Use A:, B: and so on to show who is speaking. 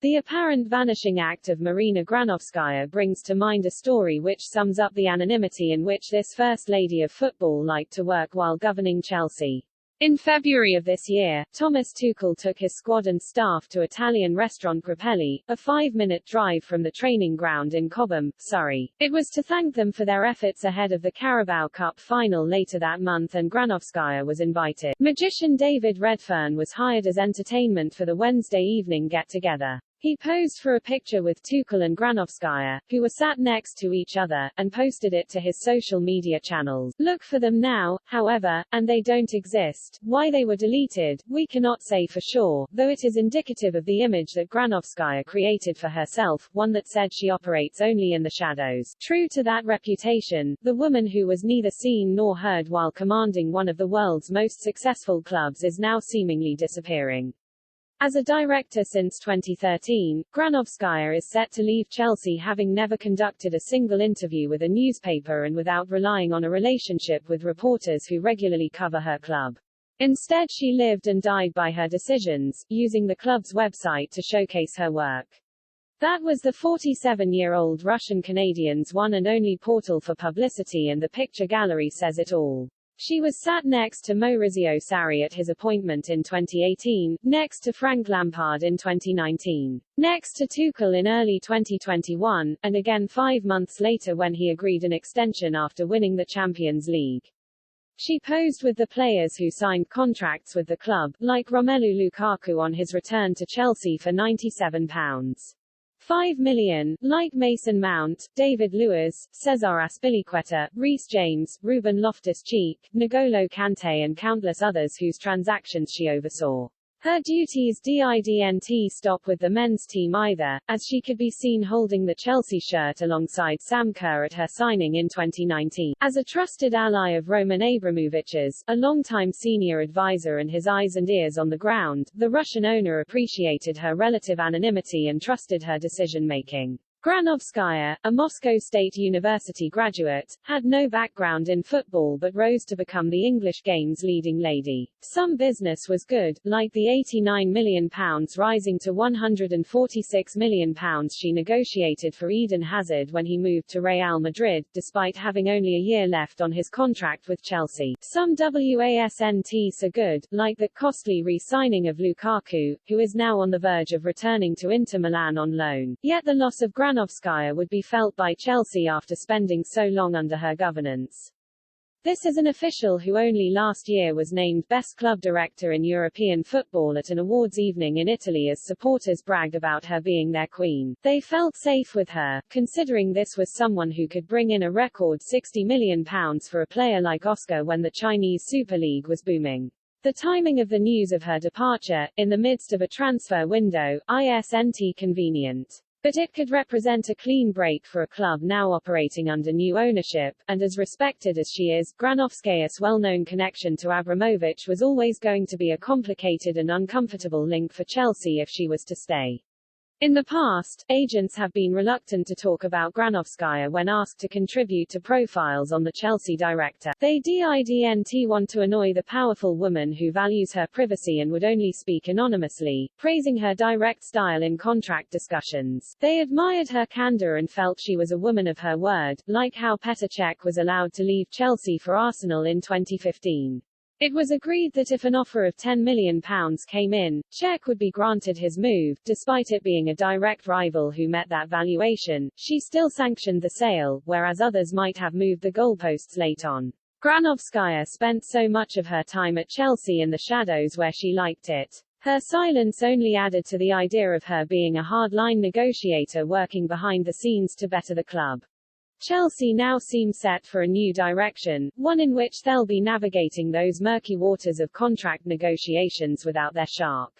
A: The apparent vanishing act of Marina Granovskaia brings to mind a story which sums up the anonymity in which this First Lady of football liked to work while governing Chelsea. In February of this year, Thomas Tuchel took his squad and staff to Italian restaurant Grappelli, a 5-minute drive from the training ground in Cobham, Surrey. It was to thank them for their efforts ahead of the Carabao Cup final later that month, and Granovskaia was invited. Magician David Redfern was hired as entertainment for the Wednesday evening get-together. He posed for a picture with Tuchel and Granovskaia, who were sat next to each other, and posted it to his social media channels. Look for them now, however, and they don't exist. Why they were deleted, we cannot say for sure, though it is indicative of the image that Granovskaia created for herself, one that said she operates only in the shadows. True to that reputation, the woman who was neither seen nor heard while commanding one of the world's most successful clubs is now seemingly disappearing. As a director since 2013, Granovskaia is set to leave Chelsea, having never conducted a single interview with a newspaper and without relying on a relationship with reporters who regularly cover her club. Instead, she lived and died by her decisions, using the club's website to showcase her work. That was the 47-year-old Russian-Canadian's one and only portal for publicity, and the picture gallery says it all. She was sat next to Maurizio Sarri at his appointment in 2018, next to Frank Lampard in 2019, next to Tuchel in early 2021, and again 5 months later when he agreed an extension after winning the Champions League. She posed with the players who signed contracts with the club, like Romelu Lukaku on his return to Chelsea for £97.5 million, like Mason Mount, David Luiz, Cesar Azpilicueta, Reece James, Ruben Loftus-Cheek, N'Golo Kante and countless others whose transactions she oversaw. Her duties didn't stop with the men's team either, as she could be seen holding the Chelsea shirt alongside Sam Kerr at her signing in 2019. As a trusted ally of Roman Abramovich's, a longtime senior advisor and his eyes and ears on the ground, the Russian owner appreciated her relative anonymity and trusted her decision-making. Granovskaia, a Moscow State University graduate, had no background in football but rose to become the English game's leading lady. Some business was good, like the £89 million rising to £146 million she negotiated for Eden Hazard when he moved to Real Madrid, despite having only a year left on his contract with Chelsea. Some wasn't so good, like the costly re-signing of Lukaku, who is now on the verge of returning to Inter Milan on loan. Yet the loss of Granovskaia would be felt by Chelsea after spending so long under her governance. This is an official who only last year was named Best Club Director in European football at an awards evening in Italy as supporters bragged about her being their queen. They felt safe with her, considering this was someone who could bring in a record £60 million for a player like Oscar when the Chinese Super League was booming. The timing of the news of her departure, in the midst of a transfer window, isn't convenient. But it could represent a clean break for a club now operating under new ownership, and as respected as she is, Granovskaia's well-known connection to Abramovich was always going to be a complicated and uncomfortable link for Chelsea if she was to stay. In the past, agents have been reluctant to talk about Granovskaia when asked to contribute to profiles on the Chelsea director. They didn't want to annoy the powerful woman who values her privacy and would only speak anonymously, praising her direct style in contract discussions. They admired her candor and felt she was a woman of her word, like how Petr Cech was allowed to leave Chelsea for Arsenal in 2015. It was agreed that if an offer of £10 million came in, Cech would be granted his move. Despite it being a direct rival who met that valuation, she still sanctioned the sale, whereas others might have moved the goalposts late on. Granovskaia spent so much of her time at Chelsea in the shadows where she liked it. Her silence only added to the idea of her being a hard-line negotiator working behind the scenes to better the club. Chelsea now seem set for a new direction, one in which they'll be navigating those murky waters of contract negotiations without their shark.